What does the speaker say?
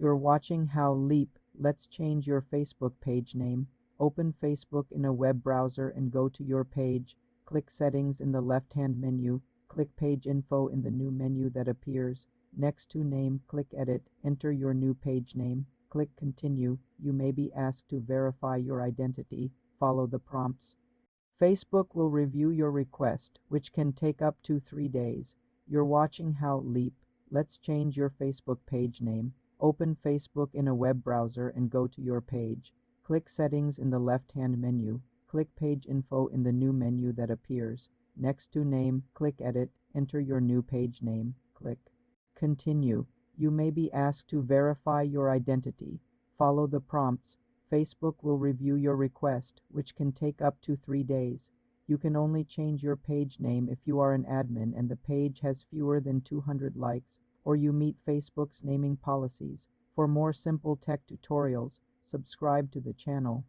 You're watching How Leap. Let's change your Facebook page name. Open Facebook in a web browser and go to your page. Click Settings in the left-hand menu. Click Page Info in the new menu that appears. Next to Name, click Edit. Enter your new page name. Click Continue. You may be asked to verify your identity. Follow the prompts. Facebook will review your request, which can take up to 3 days. You're watching How Leap. Let's change your Facebook page name. Open Facebook in a web browser and go to your page. Click Settings in the left-hand menu. Click Page Info in the new menu that appears. Next to Name, click Edit. Enter your new page name. Click Continue. You may be asked to verify your identity. Follow the prompts. Facebook will review your request, which can take up to 3 days. You can only change your page name if you are an admin and the page has fewer than 200 likes, or you meet Facebook's naming policies. For more simple tech tutorials, subscribe to the channel.